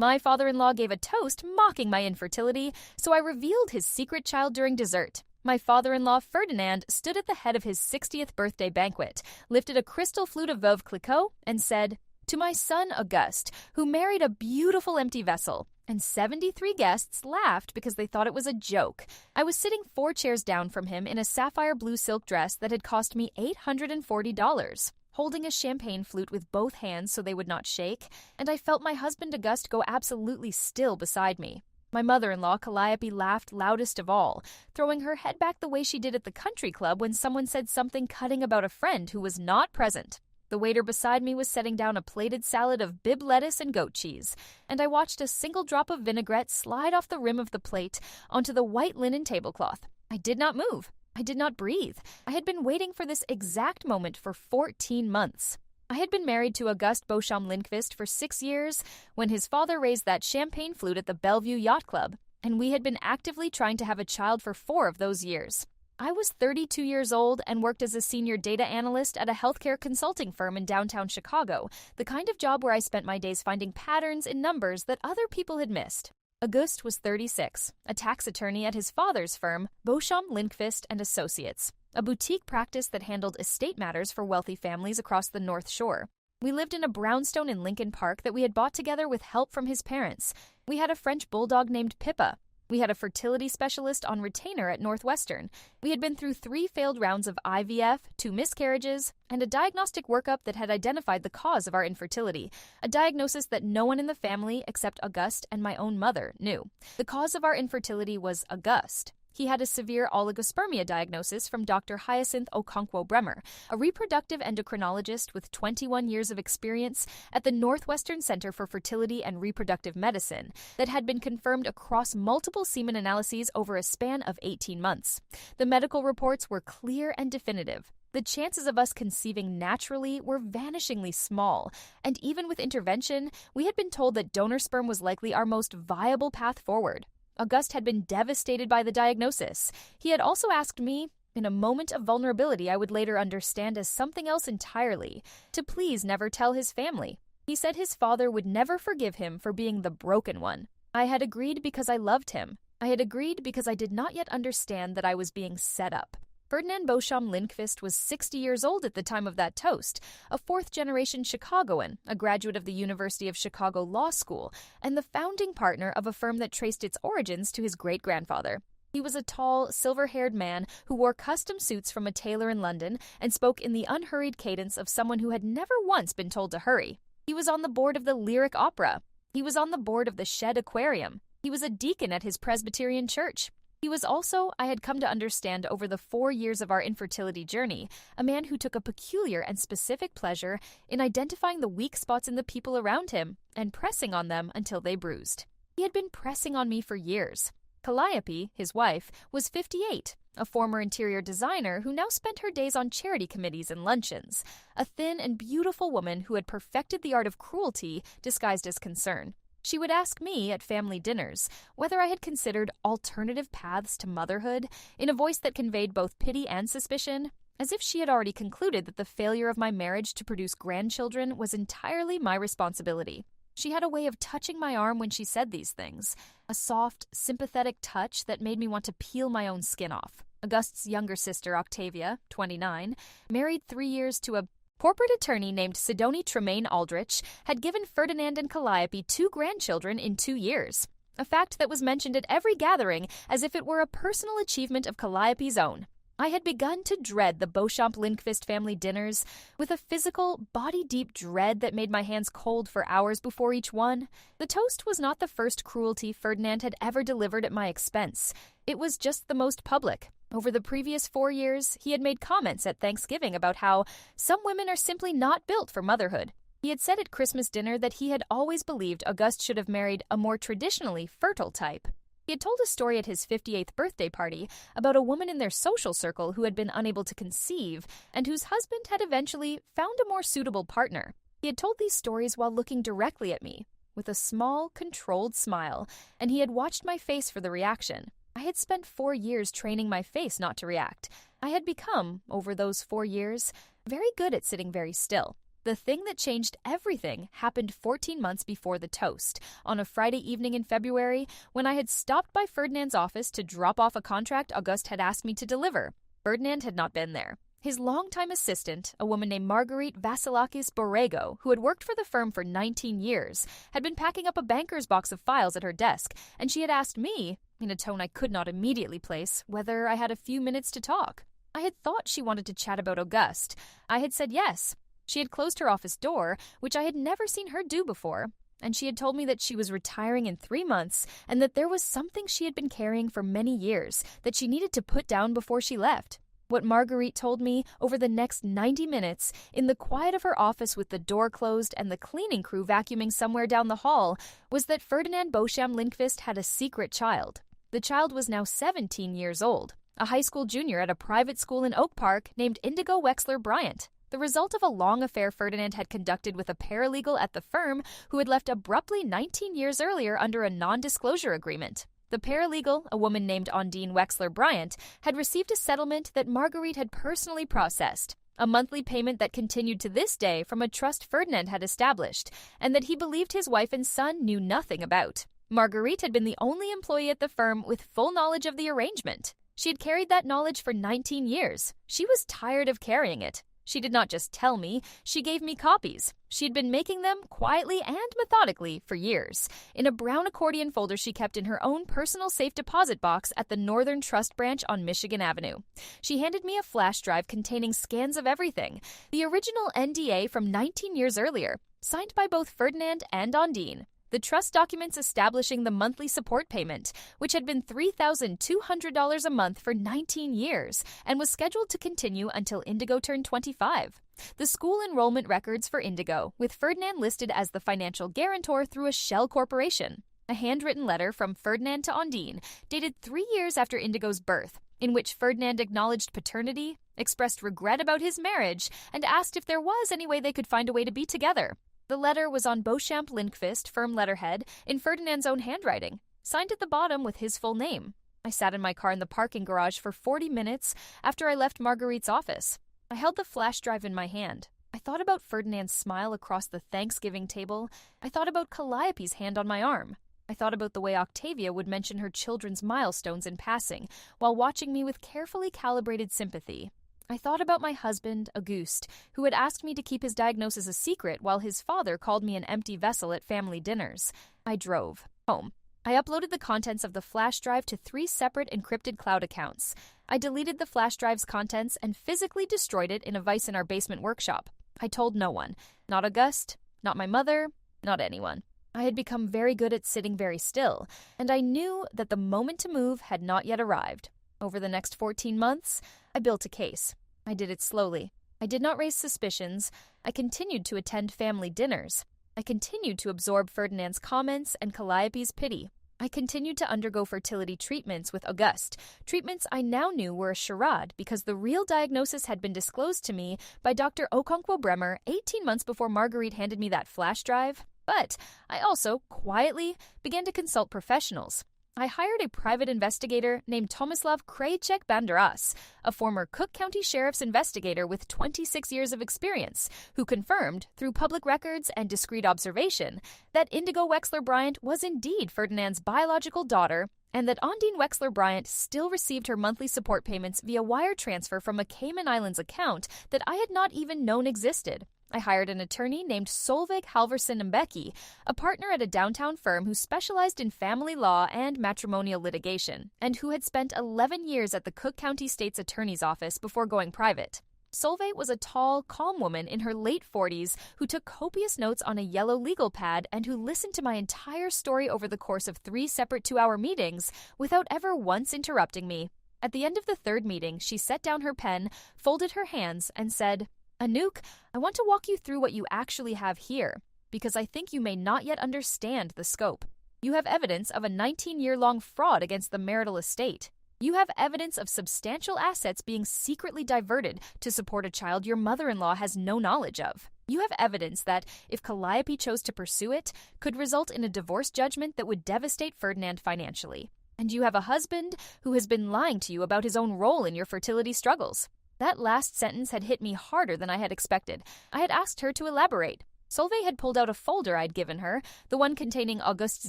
My father-in-law gave a toast mocking my infertility, so I revealed his secret child during dessert. My father-in-law, Ferdinand, stood at the head of his 60th birthday banquet, lifted a crystal flute of Veuve Clicquot, and said, "To my son Auguste, who married a beautiful empty vessel." And 73 guests laughed because they thought it was a joke. I was sitting 4 chairs down from him in a sapphire blue silk dress that had cost me $840, holding a champagne flute with both hands so they would not shake, and I felt my husband Auguste go absolutely still beside me. My mother-in-law, Calliope, laughed loudest of all, throwing her head back the way she did at the country club when someone said something cutting about a friend who was not present. The waiter beside me was setting down a plated salad of Bib lettuce and goat cheese, and I watched a single drop of vinaigrette slide off the rim of the plate onto the white linen tablecloth. I did not move. I did not breathe. I had been waiting for this exact moment for 14 months. I had been married to Auguste Beauchamp Lindqvist for 6 years when his father raised that champagne flute at the Bellevue Yacht Club, and we had been actively trying to have a child for 4 of those years. I was 32 years old and worked as a senior data analyst at a healthcare consulting firm in downtown Chicago, the kind of job where I spent my days finding patterns in numbers that other people had missed. Auguste was 36, a tax attorney at his father's firm, Beauchamp Lindqvist and Associates, a boutique practice that handled estate matters for wealthy families across the North Shore. We lived in a brownstone in Lincoln Park that we had bought together with help from his parents. We had a French bulldog named Pippa. We had a fertility specialist on retainer at Northwestern. We had been through 3 failed rounds of IVF, 2 miscarriages, and a diagnostic workup that had identified the cause of our infertility, a diagnosis that no one in the family except Auguste and my own mother knew. The cause of our infertility was Auguste. He had a severe oligospermia diagnosis from Dr. Hyacinth Okonkwo-Bremer, a reproductive endocrinologist with 21 years of experience at the Northwestern Center for Fertility and Reproductive Medicine, that had been confirmed across multiple semen analyses over a span of 18 months. The medical reports were clear and definitive. The chances of us conceiving naturally were vanishingly small, and even with intervention, we had been told that donor sperm was likely our most viable path forward. Auguste had been devastated by the diagnosis. He had also asked me, in a moment of vulnerability I would later understand as something else entirely, to please never tell his family. He said his father would never forgive him for being the broken one. I had agreed because I loved him. I had agreed because I did not yet understand that I was being set up. Ferdinand Beauchamp Lindqvist was 60 years old at the time of that toast, a 4th-generation Chicagoan, a graduate of the University of Chicago Law School, and the founding partner of a firm that traced its origins to his great-grandfather. He was a tall, silver-haired man who wore custom suits from a tailor in London and spoke in the unhurried cadence of someone who had never once been told to hurry. He was on the board of the Lyric Opera. He was on the board of the Shed Aquarium. He was a deacon at his Presbyterian church. He was also, I had come to understand over the 4 years of our infertility journey, a man who took a peculiar and specific pleasure in identifying the weak spots in the people around him and pressing on them until they bruised. He had been pressing on me for years. Calliope, his wife, was 58, a former interior designer who now spent her days on charity committees and luncheons, a thin and beautiful woman who had perfected the art of cruelty disguised as concern. She would ask me at family dinners whether I had considered alternative paths to motherhood in a voice that conveyed both pity and suspicion, as if she had already concluded that the failure of my marriage to produce grandchildren was entirely my responsibility. She had a way of touching my arm when she said these things, a soft, sympathetic touch that made me want to peel my own skin off. Auguste's younger sister, Octavia, 29, married 3 years to a corporate attorney named Sidonie Tremaine Aldrich, had given Ferdinand and Calliope 2 grandchildren in 2 years, a fact that was mentioned at every gathering as if it were a personal achievement of Calliope's own. I had begun to dread the Beauchamp Lindqvist family dinners with a physical, body-deep dread that made my hands cold for hours before each one. The toast was not the first cruelty Ferdinand had ever delivered at my expense. It was just the most public. Over the previous 4 years, he had made comments at Thanksgiving about how some women are simply not built for motherhood. He had said at Christmas dinner that he had always believed Auguste should have married a more traditionally fertile type. He had told a story at his 58th birthday party about a woman in their social circle who had been unable to conceive and whose husband had eventually found a more suitable partner. He had told these stories while looking directly at me, with a small, controlled smile, and he had watched my face for the reaction. I had spent 4 years training my face not to react. I had become, over those 4 years, very good at sitting very still. The thing that changed everything happened 14 months before the toast, on a Friday evening in February, when I had stopped by Ferdinand's office to drop off a contract Auguste had asked me to deliver. Ferdinand had not been there. His longtime assistant, a woman named Marguerite Vasilakis Borrego, who had worked for the firm for 19 years, had been packing up a banker's box of files at her desk, and she had asked me, in a tone I could not immediately place, whether I had a few minutes to talk. I had thought she wanted to chat about Auguste. I had said yes. She had closed her office door, which I had never seen her do before, and she had told me that she was retiring in 3 months and that there was something she had been carrying for many years that she needed to put down before she left. What Marguerite told me over the next 90 minutes, in the quiet of her office with the door closed and the cleaning crew vacuuming somewhere down the hall, was that Ferdinand Beauchamp Lindqvist had a secret child. The child was now 17 years old, a high school junior at a private school in Oak Park named Indigo Wexler Bryant, the result of a long affair Ferdinand had conducted with a paralegal at the firm who had left abruptly 19 years earlier under a non-disclosure agreement. The paralegal, a woman named Ondine Wexler Bryant, had received a settlement that Marguerite had personally processed, a monthly payment that continued to this day from a trust Ferdinand had established, and that he believed his wife and son knew nothing about. Marguerite had been the only employee at the firm with full knowledge of the arrangement. She had carried that knowledge for 19 years. She was tired of carrying it. She did not just tell me, she gave me copies. She had been making them quietly and methodically for years, in a brown accordion folder she kept in her own personal safe deposit box at the Northern Trust branch on Michigan Avenue. She handed me a flash drive containing scans of everything, the original NDA from 19 years earlier, signed by both Ferdinand and Ondine. The trust documents establishing the monthly support payment, which had been $3,200 a month for 19 years and was scheduled to continue until Indigo turned 25. The school enrollment records for Indigo, with Ferdinand listed as the financial guarantor through a shell corporation. A handwritten letter from Ferdinand to Ondine, dated 3 years after Indigo's birth, in which Ferdinand acknowledged paternity, expressed regret about his marriage, and asked if there was any way they could find a way to be together. The letter was on Beauchamp Lindqvist firm letterhead in Ferdinand's own handwriting, signed at the bottom with his full name. I sat in my car in the parking garage for 40 minutes after I left Marguerite's office. I held the flash drive in my hand. I thought about Ferdinand's smile across the Thanksgiving table. I thought about Calliope's hand on my arm. I thought about the way Octavia would mention her children's milestones in passing, while watching me with carefully calibrated sympathy. I thought about my husband, Auguste, who had asked me to keep his diagnosis a secret while his father called me an empty vessel at family dinners. I drove home. I uploaded the contents of the flash drive to 3 separate encrypted cloud accounts. I deleted the flash drive's contents and physically destroyed it in a vise in our basement workshop. I told no one. Not Auguste, not my mother, not anyone. I had become very good at sitting very still, and I knew that the moment to move had not yet arrived. Over the next 14 months, I built a case. I did it slowly. I did not raise suspicions. I continued to attend family dinners. I continued to absorb Ferdinand's comments and Calliope's pity. I continued to undergo fertility treatments with Auguste, treatments I now knew were a charade because the real diagnosis had been disclosed to me by Dr. Okonkwo Bremer 18 months before Marguerite handed me that flash drive. But I also, quietly, began to consult professionals. I hired a private investigator named Tomislav Krajicek Banderas, a former Cook County Sheriff's investigator with 26 years of experience, who confirmed, through public records and discreet observation, that Indigo Wexler Bryant was indeed Ferdinand's biological daughter, and that Ondine Wexler Bryant still received her monthly support payments via wire transfer from a Cayman Islands account that I had not even known existed. I hired an attorney named Solveig Halverson Mbeki, a partner at a downtown firm who specialized in family law and matrimonial litigation, and who had spent 11 years at the Cook County State's Attorney's Office before going private. Solveig was a tall, calm woman in her late 40s who took copious notes on a yellow legal pad and who listened to my entire story over the course of 3 separate 2-hour meetings without ever once interrupting me. At the end of the 3rd meeting, she set down her pen, folded her hands, and said, "Anouk, I want to walk you through what you actually have here, because I think you may not yet understand the scope. You have evidence of a 19-year-long fraud against the marital estate. You have evidence of substantial assets being secretly diverted to support a child your mother-in-law has no knowledge of. You have evidence that, if Calliope chose to pursue it, could result in a divorce judgment that would devastate Ferdinand financially. And you have a husband who has been lying to you about his own role in your fertility struggles. That last sentence had hit me harder than I had expected. I had asked her to elaborate. Solveig had pulled out a folder I'd given her, the one containing Auguste's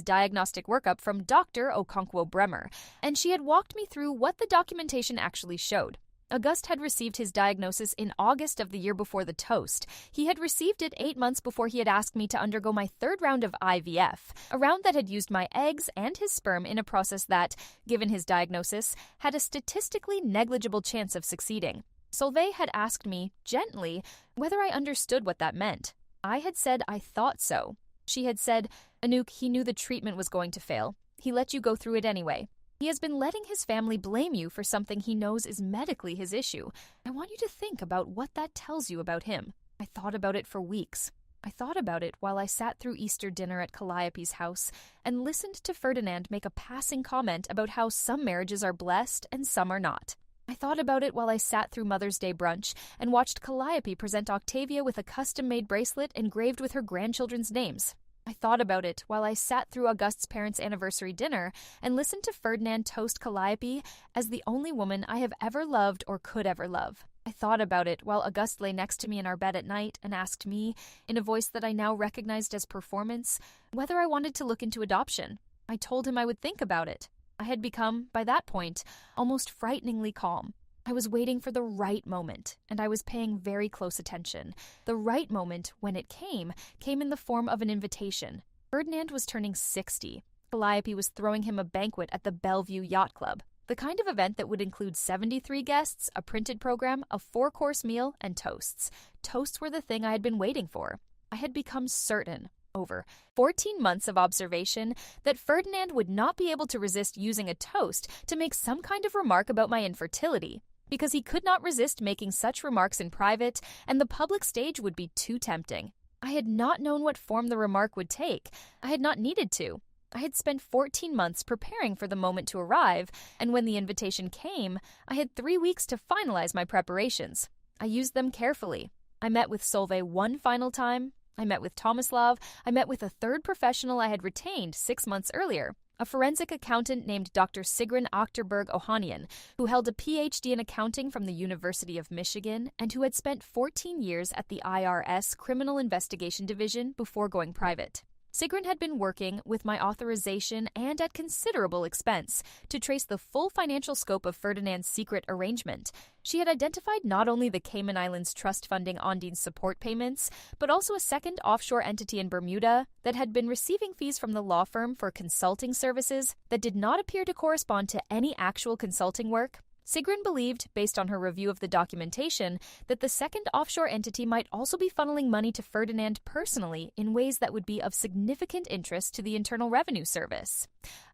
diagnostic workup from Dr. Okonkwo-Bremer, and she had walked me through what the documentation actually showed. Auguste had received his diagnosis in August of the year before the toast. He had received it 8 months before he had asked me to undergo my 3rd round of IVF, a round that had used my eggs and his sperm in a process that, given his diagnosis, had a statistically negligible chance of succeeding. Solveig had asked me, gently, whether I understood what that meant. I had said I thought so. She had said, Anouk, he knew the treatment was going to fail. He let you go through it anyway. He has been letting his family blame you for something he knows is medically his issue. I want you to think about what that tells you about him. I thought about it for weeks. I thought about it while I sat through Easter dinner at Calliope's house and listened to Ferdinand make a passing comment about how some marriages are blessed and some are not. I thought about it while I sat through Mother's Day brunch and watched Calliope present Octavia with a custom-made bracelet engraved with her grandchildren's names. I thought about it while I sat through Auguste's parents' anniversary dinner and listened to Ferdinand toast Calliope as the only woman I have ever loved or could ever love. I thought about it while Auguste lay next to me in our bed at night and asked me, in a voice that I now recognized as performance, whether I wanted to look into adoption. I told him I would think about it. I had become, by that point, almost frighteningly calm. I was waiting for the right moment, and I was paying very close attention. The right moment, when it came in the form of an invitation. Ferdinand was turning 60. Calliope was throwing him a banquet at the Bellevue Yacht Club, the kind of event that would include 73 guests, a printed program, a 4-course meal, and toasts. Toasts were the thing I had been waiting for. I had become certain, over 14 months of observation, that Ferdinand would not be able to resist using a toast to make some kind of remark about my infertility, because he could not resist making such remarks in private, and the public stage would be too tempting. I had not known what form the remark would take. I had not needed to. I had spent 14 months preparing for the moment to arrive, and when the invitation came, I had 3 weeks to finalize my preparations. I used them carefully. I met with Solveig one final time. I met with Tomislav. I met with a 3rd professional I had retained 6 months earlier, a forensic accountant named Dr. Sigrun Achterberg Ohanian, who held a PhD in accounting from the University of Michigan and who had spent 14 years at the IRS Criminal Investigation Division before going private. Sigrun had been working, with my authorization and at considerable expense, to trace the full financial scope of Ferdinand's secret arrangement. She had identified not only the Cayman Islands trust funding Ondine's support payments, but also a second offshore entity in Bermuda that had been receiving fees from the law firm for consulting services that did not appear to correspond to any actual consulting work. Sigrun believed, based on her review of the documentation, that the second offshore entity might also be funneling money to Ferdinand personally in ways that would be of significant interest to the Internal Revenue Service.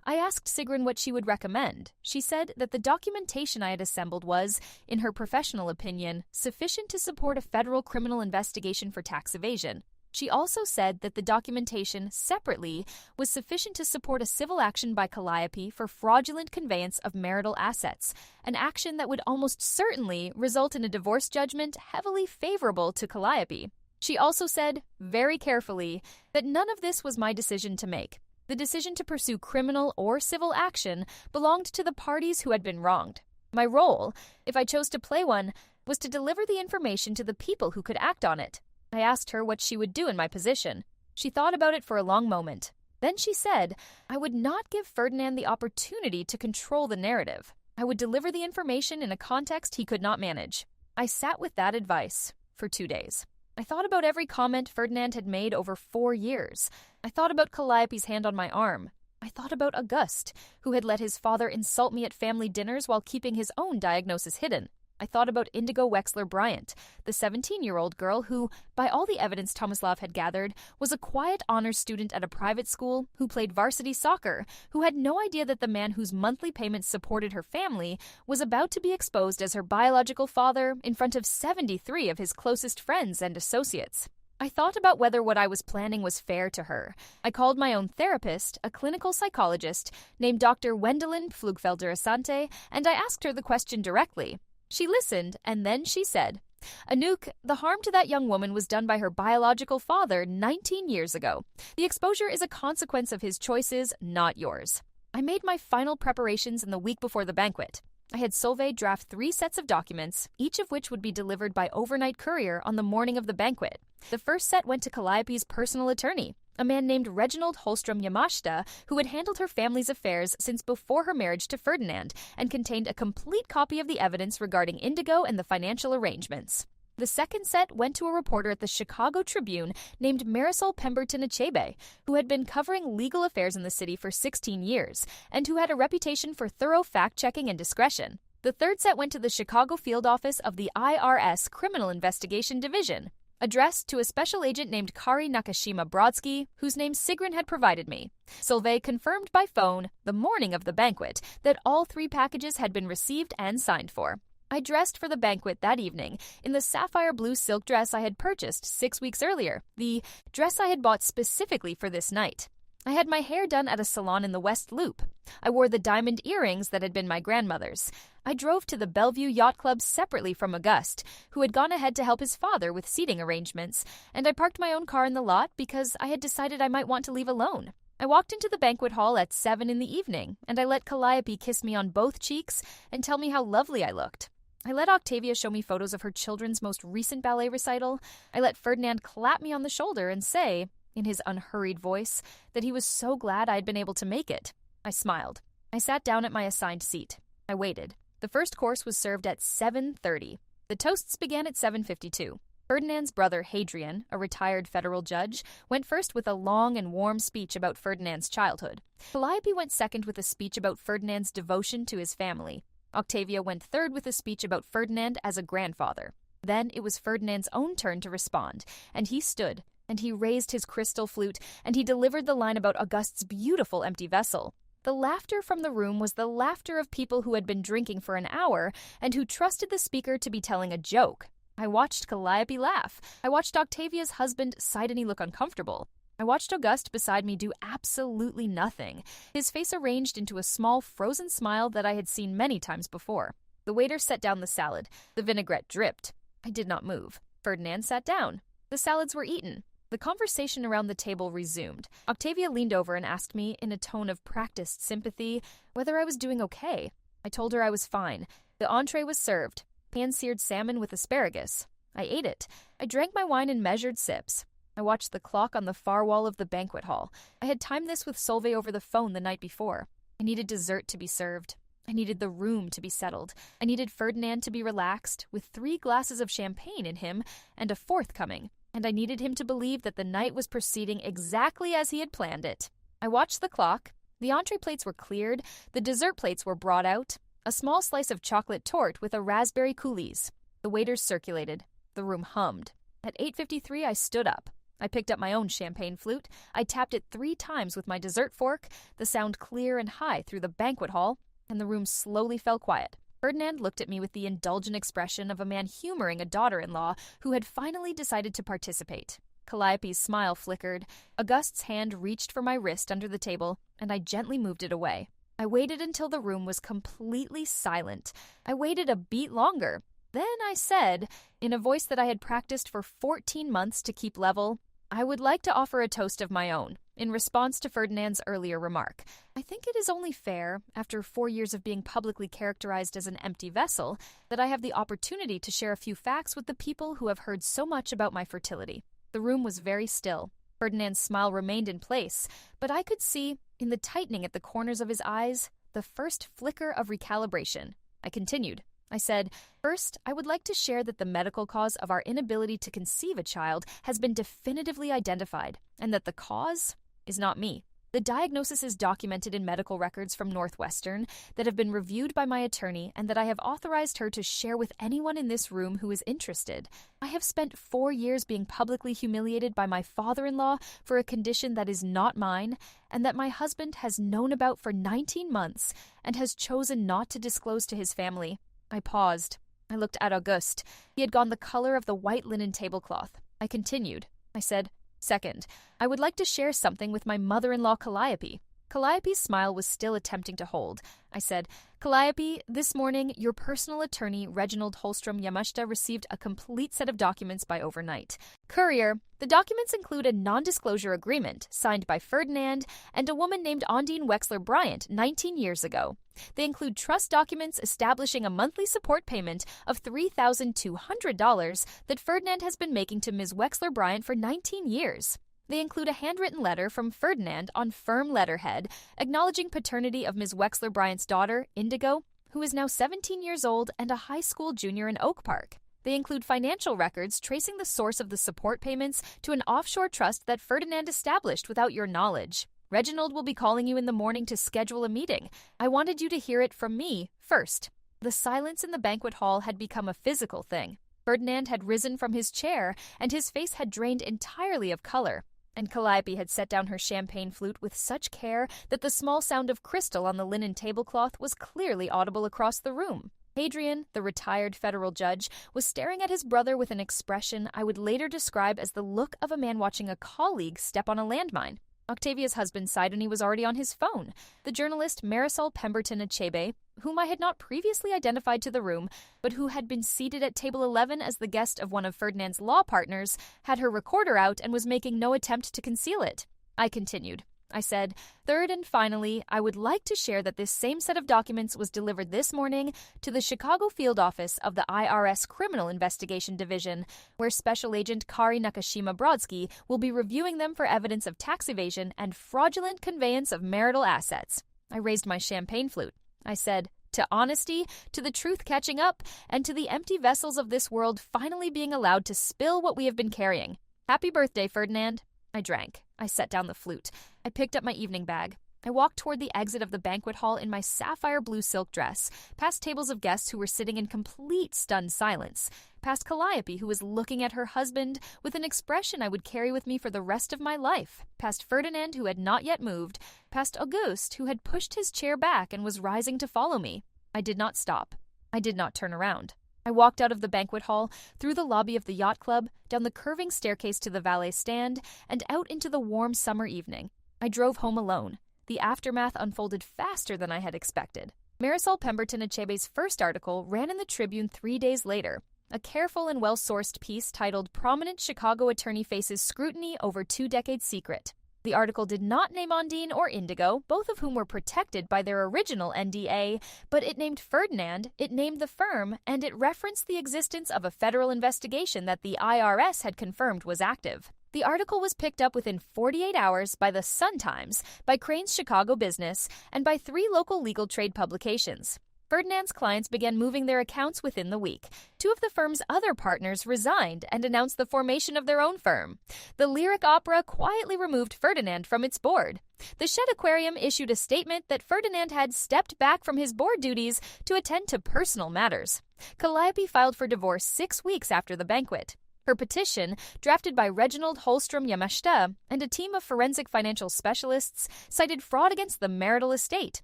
I asked Sigrun what she would recommend. She said that the documentation I had assembled was, in her professional opinion, sufficient to support a federal criminal investigation for tax evasion. She also said that the documentation, separately, was sufficient to support a civil action by Calliope for fraudulent conveyance of marital assets, an action that would almost certainly result in a divorce judgment heavily favorable to Calliope. She also said, very carefully, that none of this was my decision to make. The decision to pursue criminal or civil action belonged to the parties who had been wronged. My role, if I chose to play one, was to deliver the information to the people who could act on it. I asked her what she would do in my position. She thought about it for a long moment. Then she said, I would not give Ferdinand the opportunity to control the narrative. I would deliver the information in a context he could not manage. I sat with that advice for 2 days. I thought about every comment Ferdinand had made over 4 years. I thought about Calliope's hand on my arm. I thought about Auguste, who had let his father insult me at family dinners while keeping his own diagnosis hidden. I thought about Indigo Wexler-Bryant, the 17-year-old girl who, by all the evidence Tomislav had gathered, was a quiet honors student at a private school who played varsity soccer, who had no idea that the man whose monthly payments supported her family was about to be exposed as her biological father in front of 73 of his closest friends and associates. I thought about whether what I was planning was fair to her. I called my own therapist, a clinical psychologist named Dr. Wendelin Pflugfelder-Asante, and I asked her the question directly. She listened, and then she said, Anouk, the harm to that young woman was done by her biological father 19 years ago. The exposure is a consequence of his choices, not yours. I made my final preparations in the week before the banquet. I had Solveig draft 3 sets of documents, each of which would be delivered by overnight courier on the morning of the banquet. The first set went to Calliope's personal attorney, a man named Reginald Holstrom Yamashita, who had handled her family's affairs since before her marriage to Ferdinand, and contained a complete copy of the evidence regarding Indigo and the financial arrangements. The second set went to a reporter at the Chicago Tribune named Marisol Pemberton Achebe, who had been covering legal affairs in the city for 16 years, and who had a reputation for thorough fact-checking and discretion. The third set went to the Chicago field office of the IRS Criminal Investigation Division, addressed to a special agent named Kari Nakashima Brodsky, whose name Sigrun had provided me. Solveig confirmed by phone, the morning of the banquet, that all 3 packages had been received and signed for. I dressed for the banquet that evening in the sapphire blue silk dress I had purchased 6 weeks earlier, the dress I had bought specifically for this night. I had my hair done at a salon in the West Loop. I wore the diamond earrings that had been my grandmother's. I drove to the Bellevue Yacht Club separately from Auguste, who had gone ahead to help his father with seating arrangements, and I parked my own car in the lot because I had decided I might want to leave alone. I walked into the banquet hall at 7 in the evening, and I let Calliope kiss me on both cheeks and tell me how lovely I looked. I let Octavia show me photos of her children's most recent ballet recital. I let Ferdinand clap me on the shoulder and say, in his unhurried voice, that he was so glad I had been able to make it. I smiled. I sat down at my assigned seat. I waited. The first course was served at 7:30. The toasts began at 7:52. Ferdinand's brother, Hadrian, a retired federal judge, went first with a long and warm speech about Ferdinand's childhood. Calliope went second with a speech about Ferdinand's devotion to his family. Octavia went third with a speech about Ferdinand as a grandfather. Then it was Ferdinand's own turn to respond, and he stood, and he raised his crystal flute, and he delivered the line about Auguste's beautiful empty vessel. The laughter from the room was the laughter of people who had been drinking for an hour and who trusted the speaker to be telling a joke. I watched Calliope laugh. I watched Octavia's husband suddenly look uncomfortable. I watched Auguste beside me do absolutely nothing, his face arranged into a small frozen smile that I had seen many times before. The waiter set down the salad. The vinaigrette dripped. I did not move. Ferdinand sat down. The salads were eaten. The conversation around the table resumed. Octavia leaned over and asked me, in a tone of practiced sympathy, whether I was doing okay. I told her I was fine. The entree was served. Pan-seared salmon with asparagus. I ate it. I drank my wine in measured sips. I watched the clock on the far wall of the banquet hall. I had timed this with Solveig over the phone the night before. I needed dessert to be served. I needed the room to be settled. I needed Ferdinand to be relaxed, with 3 glasses of champagne in him and a 4th coming. And I needed him to believe that the night was proceeding exactly as he had planned it. I watched the clock. The entree plates were cleared. The dessert plates were brought out. A small slice of chocolate torte with a raspberry coulis. The waiters circulated. The room hummed. At 8:53, I stood up. I picked up my own champagne flute. I tapped it 3 times with my dessert fork, the sound clear and high through the banquet hall, and the room slowly fell quiet. Ferdinand looked at me with the indulgent expression of a man humoring a daughter-in-law who had finally decided to participate. Calliope's smile flickered. Auguste's hand reached for my wrist under the table, and I gently moved it away. I waited until the room was completely silent. I waited a beat longer. Then I said, in a voice that I had practiced for 14 months to keep level, I would like to offer a toast of my own, in response to Ferdinand's earlier remark. I think it is only fair, after 4 years of being publicly characterized as an empty vessel, that I have the opportunity to share a few facts with the people who have heard so much about my fertility. The room was very still. Ferdinand's smile remained in place, but I could see, in the tightening at the corners of his eyes, the first flicker of recalibration. I continued. I said, first, I would like to share that the medical cause of our inability to conceive a child has been definitively identified, and that the cause is not me. The diagnosis is documented in medical records from Northwestern that have been reviewed by my attorney and that I have authorized her to share with anyone in this room who is interested. I have spent 4 years being publicly humiliated by my father-in-law for a condition that is not mine, and that my husband has known about for 19 months and has chosen not to disclose to his family. I paused. I looked at Auguste. He had gone the color of the white linen tablecloth. I continued. I said, second, I would like to share something with my mother-in-law Calliope. Calliope's smile was still attempting to hold. I said, "Calliope, this morning, your personal attorney, Reginald Holstrom Yamashita, received a complete set of documents by overnight. Courier, the documents include a non-disclosure agreement signed by Ferdinand and a woman named Ondine Wexler Bryant 19 years ago. They include trust documents establishing a monthly support payment of $3,200 that Ferdinand has been making to Ms. Wexler Bryant for 19 years. They include a handwritten letter from Ferdinand on firm letterhead acknowledging paternity of Ms. Wexler Bryant's daughter, Indigo, who is now 17 years old and a high school junior in Oak Park. They include financial records tracing the source of the support payments to an offshore trust that Ferdinand established without your knowledge. Reginald will be calling you in the morning to schedule a meeting. I wanted you to hear it from me first." The silence in the banquet hall had become a physical thing. Ferdinand had risen from his chair, and his face had drained entirely of color. And Calliope had set down her champagne flute with such care that the small sound of crystal on the linen tablecloth was clearly audible across the room. Hadrian, the retired federal judge, was staring at his brother with an expression I would later describe as the look of a man watching a colleague step on a landmine. Octavia's husband sighed when he was already on his phone. The journalist Marisol Pemberton Achebe, whom I had not previously identified to the room, but who had been seated at table 11 as the guest of one of Ferdinand's law partners, had her recorder out and was making no attempt to conceal it. I continued. I said, "Third and finally, I would like to share that this same set of documents was delivered this morning to the Chicago field office of the IRS Criminal Investigation Division, where Special Agent Kari Nakashima Brodsky will be reviewing them for evidence of tax evasion and fraudulent conveyance of marital assets." I raised my champagne flute. I said, "To honesty, to the truth catching up, and to the empty vessels of this world finally being allowed to spill what we have been carrying. Happy birthday, Ferdinand." I drank. I set down the flute. I picked up my evening bag. I walked toward the exit of the banquet hall in my sapphire blue silk dress, past tables of guests who were sitting in complete stunned silence, past Calliope, who was looking at her husband with an expression I would carry with me for the rest of my life, past Ferdinand, who had not yet moved, past Auguste, who had pushed his chair back and was rising to follow me. I did not stop. I did not turn around. I walked out of the banquet hall, through the lobby of the yacht club, down the curving staircase to the valet stand, and out into the warm summer evening. I drove home alone. The aftermath unfolded faster than I had expected. Marisol Pemberton Achebe's first article ran in the Tribune 3 days later, a careful and well-sourced piece titled "Prominent Chicago Attorney Faces Scrutiny Over 2-Decade Secret." The article did not name Ondine or Indigo, both of whom were protected by their original NDA, but it named Ferdinand, it named the firm, and it referenced the existence of a federal investigation that the IRS had confirmed was active. The article was picked up within 48 hours by the Sun-Times, by Crane's Chicago Business, and by 3 local legal trade publications. Ferdinand's clients began moving their accounts within the week. 2 of the firm's other partners resigned and announced the formation of their own firm. The Lyric Opera quietly removed Ferdinand from its board. The Shed Aquarium issued a statement that Ferdinand had stepped back from his board duties to attend to personal matters. Calliope filed for divorce 6 weeks after the banquet. Her petition, drafted by Reginald Holstrom Yamashita and a team of forensic financial specialists, cited fraud against the marital estate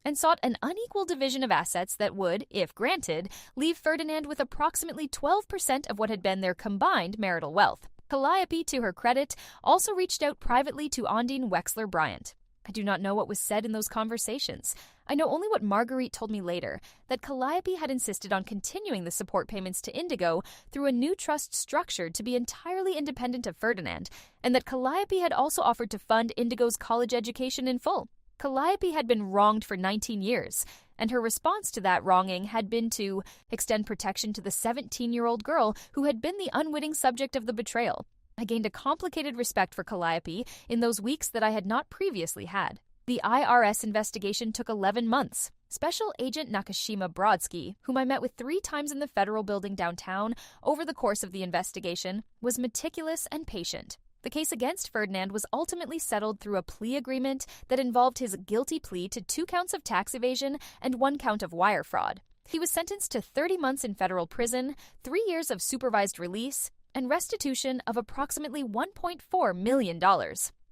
and sought an unequal division of assets that would, if granted, leave Ferdinand with approximately 12% of what had been their combined marital wealth. Calliope, to her credit, also reached out privately to Ondine Wexler Bryant. I do not know what was said in those conversations. I know only what Marguerite told me later, that Calliope had insisted on continuing the support payments to Indigo through a new trust structured to be entirely independent of Ferdinand, and that Calliope had also offered to fund Indigo's college education in full. Calliope had been wronged for 19 years, and her response to that wronging had been to extend protection to the 17-year-old girl who had been the unwitting subject of the betrayal. I gained a complicated respect for Calliope in those weeks that I had not previously had. The IRS investigation took 11 months. Special Agent Nakashima Brodsky, whom I met with 3 times in the federal building downtown over the course of the investigation, was meticulous and patient. The case against Ferdinand was ultimately settled through a plea agreement that involved his guilty plea to 2 counts of tax evasion and 1 count of wire fraud. He was sentenced to 30 months in federal prison, 3 years of supervised release, and restitution of approximately $1.4 million.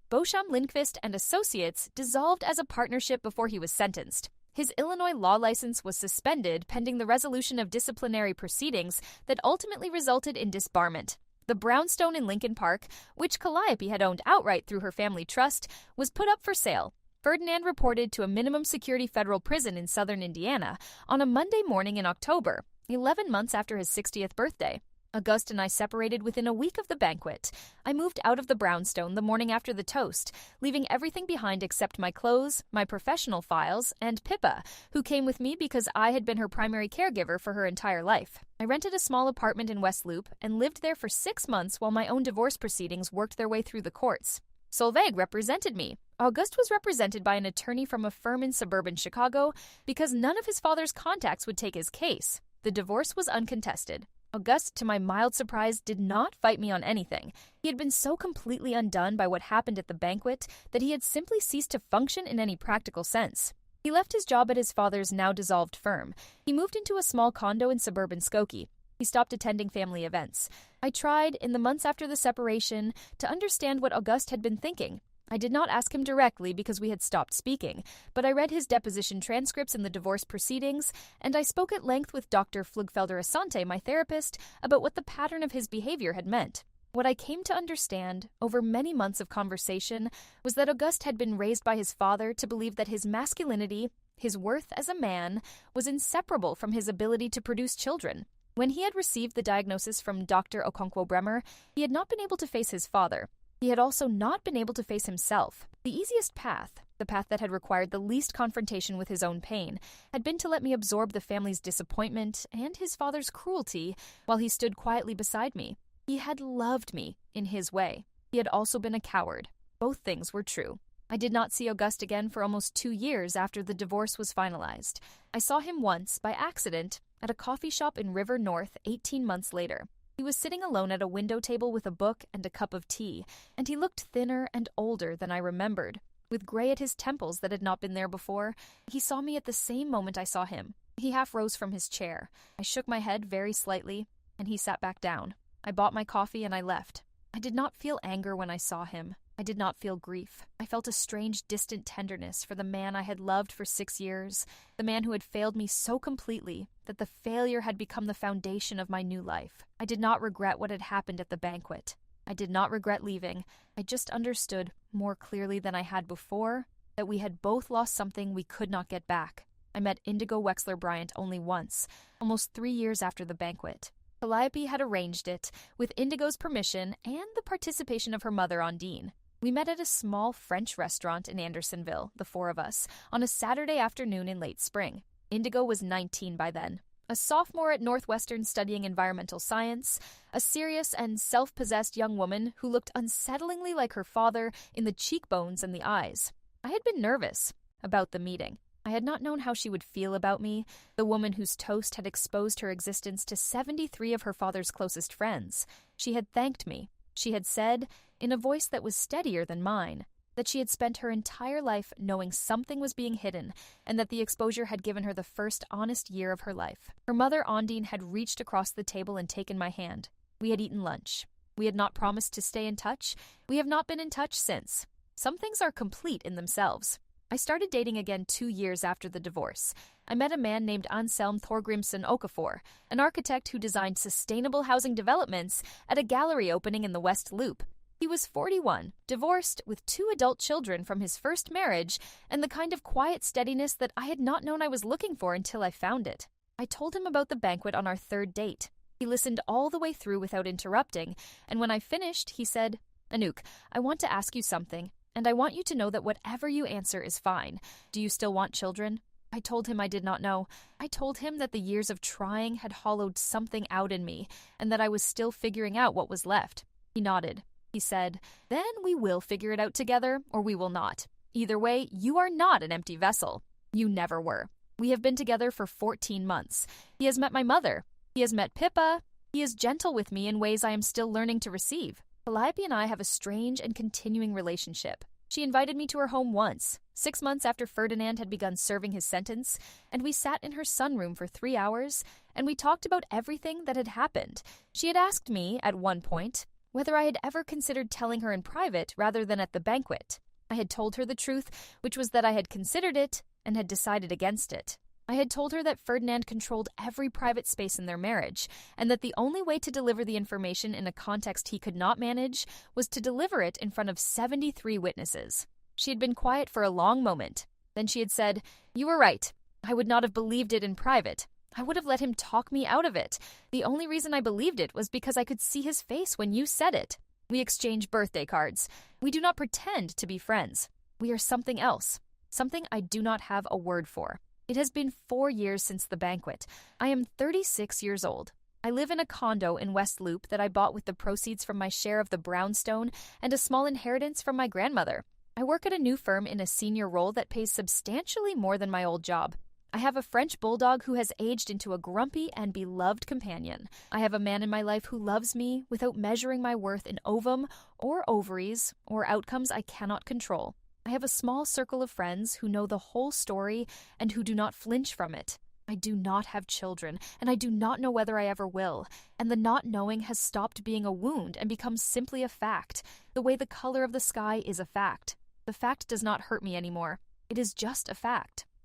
Beauchamp Lindqvist and Associates dissolved as a partnership before he was sentenced. His Illinois law license was suspended pending the resolution of disciplinary proceedings that ultimately resulted in disbarment. The brownstone in Lincoln Park, which Calliope had owned outright through her family trust, was put up for sale. Ferdinand reported to a minimum security federal prison in southern Indiana on a Monday morning in October, 11 months after his 60th birthday. Auguste and I separated within a week of the banquet. I moved out of the brownstone the morning after the toast, leaving everything behind except my clothes, my professional files, and Pippa, who came with me because I had been her primary caregiver for her entire life. I rented a small apartment in West Loop and lived there for 6 months while my own divorce proceedings worked their way through the courts. Solveig represented me. Auguste was represented by an attorney from a firm in suburban Chicago because none of his father's contacts would take his case. The divorce was uncontested. Auguste, to my mild surprise, did not fight me on anything. He had been so completely undone by what happened at the banquet that he had simply ceased to function in any practical sense. He left his job at his father's now-dissolved firm. He moved into a small condo in suburban Skokie. He stopped attending family events. I tried, in the months after the separation, to understand what Auguste had been thinking. I did not ask him directly because we had stopped speaking, but I read his deposition transcripts in the divorce proceedings, and I spoke at length with Dr. Flugfelder-Asante, my therapist, about what the pattern of his behavior had meant. What I came to understand, over many months of conversation, was that Auguste had been raised by his father to believe that his masculinity, his worth as a man, was inseparable from his ability to produce children. When he had received the diagnosis from Dr. Okonkwo-Bremer, he had not been able to face his father. He had also not been able to face himself. The easiest path, the path that had required the least confrontation with his own pain, had been to let me absorb the family's disappointment and his father's cruelty while he stood quietly beside me. He had loved me, in his way. He had also been a coward. Both things were true. I did not see Auguste again for almost 2 years after the divorce was finalized. I saw him once, by accident, at a coffee shop in River North 18 months later. He was sitting alone at a window table with a book and a cup of tea, and he looked thinner and older than I remembered, with gray at his temples that had not been there before. He saw me at the same moment I saw him. He half rose from his chair. I shook my head very slightly, and he sat back down. I bought my coffee and I left. I did not feel anger when I saw him. I did not feel grief. I felt a strange, distant tenderness for the man I had loved for 6 years, the man who had failed me so completely that the failure had become the foundation of my new life. I did not regret what had happened at the banquet. I did not regret leaving. I just understood, more clearly than I had before, that we had both lost something we could not get back. I met Indigo Wexler-Bryant only once, almost 3 years after the banquet. Calliope had arranged it, with Indigo's permission and the participation of her mother, Ondine. We met at a small French restaurant in Andersonville, the 4 of us, on a Saturday afternoon in late spring. Indigo was 19 by then, a sophomore at Northwestern studying environmental science, a serious and self-possessed young woman who looked unsettlingly like her father in the cheekbones and the eyes. I had been nervous about the meeting. I had not known how she would feel about me, the woman whose toast had exposed her existence to 73 of her father's closest friends. She had thanked me. She had said, in a voice that was steadier than mine, that she had spent her entire life knowing something was being hidden and that the exposure had given her the first honest year of her life. Her mother, Ondine, had reached across the table and taken my hand. We had eaten lunch. We had not promised to stay in touch. We have not been in touch since. Some things are complete in themselves. I started dating again 2 years after the divorce. I met a man named Anselm Thorgrimsson Okafor, an architect who designed sustainable housing developments at a gallery opening in the West Loop. He was 41, divorced, with 2 adult children from his first marriage, and the kind of quiet steadiness that I had not known I was looking for until I found it. I told him about the banquet on our 3rd date. He listened all the way through without interrupting, and when I finished, he said, "Anouk, I want to ask you something. And I want you to know that whatever you answer is fine. Do you still want children?" I told him I did not know. I told him that the years of trying had hollowed something out in me, and that I was still figuring out what was left. He nodded. He said, "Then we will figure it out together, or we will not. Either way, you are not an empty vessel. You never were. We have been together for 14 months. He has met my mother. He has met Pippa. He is gentle with me in ways I am still learning to receive. Calliope and I have a strange and continuing relationship. She invited me to her home once, 6 months after Ferdinand had begun serving his sentence, and we sat in her sunroom for 3 hours, and we talked about everything that had happened. She had asked me, at one point, whether I had ever considered telling her in private rather than at the banquet. I had told her the truth, which was that I had considered it and had decided against it. I had told her that Ferdinand controlled every private space in their marriage, and that the only way to deliver the information in a context he could not manage was to deliver it in front of 73 witnesses. She had been quiet for a long moment. Then she had said, "You were right. I would not have believed it in private. I would have let him talk me out of it. The only reason I believed it was because I could see his face when you said it. We exchange birthday cards. We do not pretend to be friends. We are something else, something I do not have a word for. It has been 4 years since the banquet. I am 36 years old. I live in a condo in West Loop that I bought with the proceeds from my share of the brownstone and a small inheritance from my grandmother. I work at a new firm in a senior role that pays substantially more than my old job. I have a French bulldog who has aged into a grumpy and beloved companion. I have a man in my life who loves me without measuring my worth in ovum or ovaries or outcomes I cannot control. I have a small circle of friends who know the whole story and who do not flinch from it. I do not have children, and I do not know whether I ever will. And the not knowing has stopped being a wound and become simply a fact, the way the color of the sky is a fact. The fact does not hurt me anymore. It is just a fact.